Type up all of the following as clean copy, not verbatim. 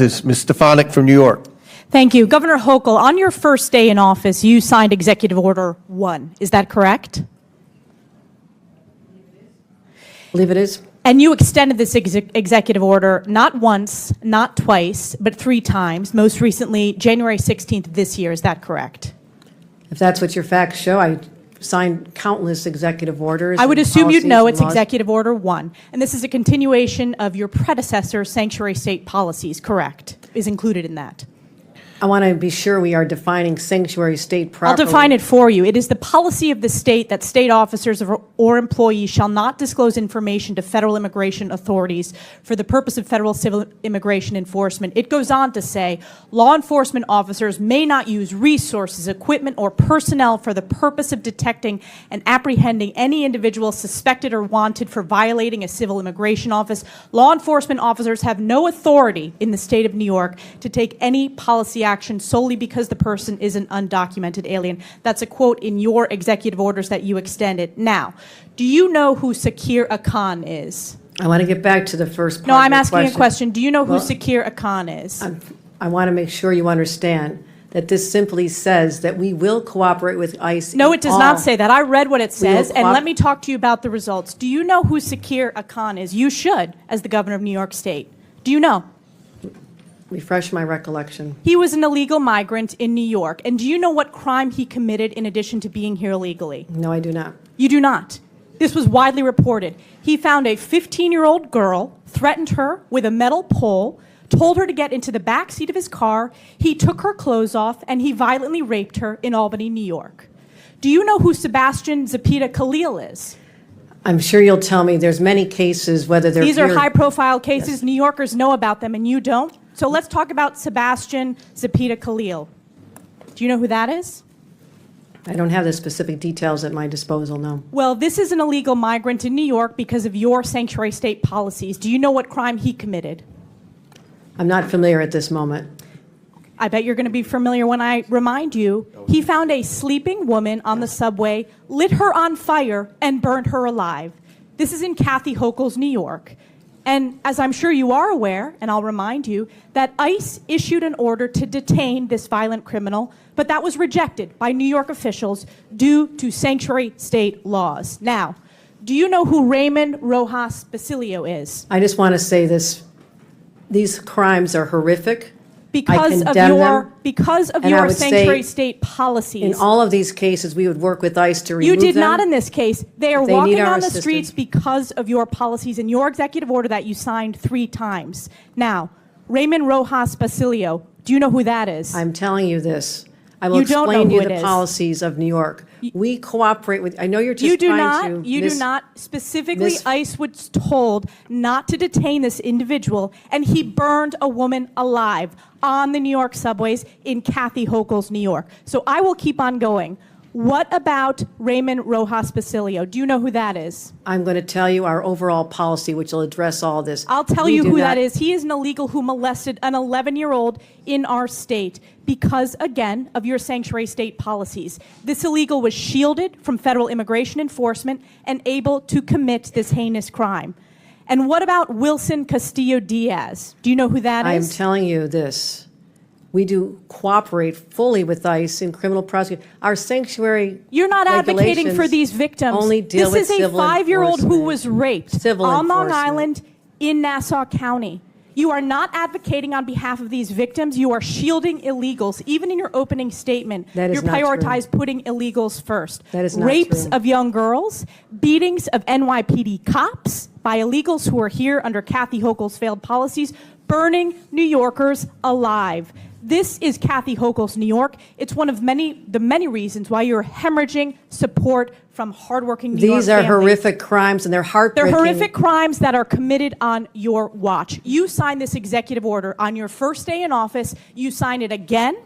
This is Ms. Stefanik from New York. Thank you. Governor Hochul, on your first day in office, you signed Executive Order 1. Is that correct? I believe it is. And you extended this executive order not once, not twice, but 3 times, most recently January 16th of this year. Is that correct? If that's what your facts show, I signed countless executive orders. I would and assume you'd policies know and it's laws. Executive Order 1. And this is a continuation of your predecessor's sanctuary state policies, correct? Is included in that. I want to be sure we are defining sanctuary state properly. I'll define it for you. It is the policy of the state that state officers or employees shall not disclose information to federal immigration authorities for the purpose of federal civil immigration enforcement. It goes on to say, law enforcement officers may not use resources, equipment, or personnel for the purpose of detecting and apprehending any individual suspected or wanted for violating a civil immigration office. Law enforcement officers have no authority in the state of New York to take any policy action solely because the person is an undocumented alien. That's a quote in your executive orders that you extended. Now, do you know who Sakir Akan is? I want to get back to the first part No, of I'm your asking a question. Do you know who Well, Sakir Akan is? I want to make sure you understand that this simply says that we will cooperate with ICE. No, in it does all- not say that. I read what it We will says, and let me talk to you about the results. Do you know who Sakir Akan is? You should, as the governor of New York State. Do you know? Refresh my recollection. He was an illegal migrant in New York. And do you know what crime he committed in addition to being here illegally? No, I do not. You do not. This was widely reported. He found a 15-year-old girl, threatened her with a metal pole, told her to get into the back seat of his car, he took her clothes off, and he violently raped her in Albany, New York. Do you know who Sebastian Zapita Khalil is? I'm sure you'll tell me there's many cases, whether they're These are here- high-profile cases. New Yorkers know about them, and you don't. So let's talk about Sebastian Zapita Khalil. Do you know who that is? I don't have the specific details at my disposal, no. Well, this is an illegal migrant in New York because of your sanctuary state policies. Do you know what crime he committed? I'm not familiar at this moment. I bet you're going to be familiar when I remind you. He found a sleeping woman on the subway, lit her on fire, and burned her alive. This is in Kathy Hochul's New York. And as I'm sure you are aware, and I'll remind you, that ICE issued an order to detain this violent criminal, but that was rejected by New York officials due to sanctuary state laws. Now, do you know who Raymond Rojas Basilio is? I just want to say this. These crimes are horrific. Because of condemn your them, because of and I your would say sanctuary state policies. In all of these cases, we would work with ICE to remove You did them. not in this case. They are If they need walking our on the assistance. streets because of your policies and your executive order that you signed 3 times. Now, Raymond Rojas Basilio, do you know who that is? I'm telling you this. I will You don't know explain who you it the is. policies of New York. We cooperate with, I know you're just You do trying not. to You do not. Specifically, ICE was told not to detain this individual, and he burned a woman alive on the New York subways in Kathy Hochul's New York. So I will keep on going. What about Raymond Rojas Basilio? Do you know who that is? I'm going to tell you our overall policy, which will address all this. I'll tell We you do who not- that is. He is an illegal who molested an 11-year-old in our state because, again, of your sanctuary state policies. This illegal was shielded from federal immigration enforcement and able to commit this heinous crime. And what about Wilson Castillo-Diaz? Do you know who that I am is? telling you this. We do cooperate fully with ICE in criminal prosecution. Our sanctuary You're not advocating for regulations these victims. only deal This with is a civil 5-year-old who enforcement. was raped Civil on Long enforcement. Island in Nassau County. You are not advocating on behalf of these victims. You are shielding illegals. Even in your opening statement, That is you not true. prioritize putting illegals first. That is not Rapes true. of young girls, beatings of NYPD cops by illegals who are here under Kathy Hochul's failed policies, burning New Yorkers alive. This is Kathy Hochul's New York. It's one of the many reasons why you're hemorrhaging support from hardworking New York These are families. horrific crimes, and they're heartbreaking. They're horrific crimes that are committed on your watch. You signed this executive order on your first day in office. You signed it again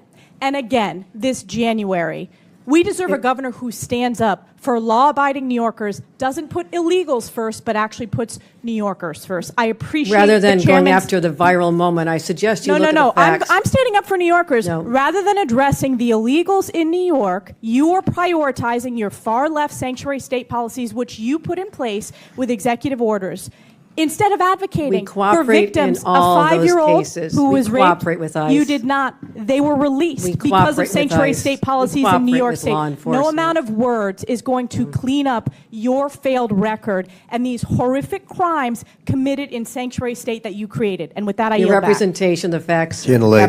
and again this January. We deserve a governor who stands up for law-abiding New Yorkers, doesn't put illegals first, but actually puts New Yorkers first. I appreciate Rather than the going chairman's- after the viral moment, I suggest you No, look no, no. at the facts. I'm standing up for New Yorkers. No. Rather than addressing the illegals in New York, you are prioritizing your far-left sanctuary state policies, which you put in place with executive orders. Instead of advocating We for cooperate victims, in all a those 5-year-old cases. who We was raped, cooperate with ICE. you did not. They were released We because cooperate of with sanctuary ICE. state We policies in New cooperate York with State. law No enforcement. amount of words is going to clean up your failed record and these horrific crimes committed in sanctuary state that you created. And with that, I Your yield back. representation, the facts. Gentlelady.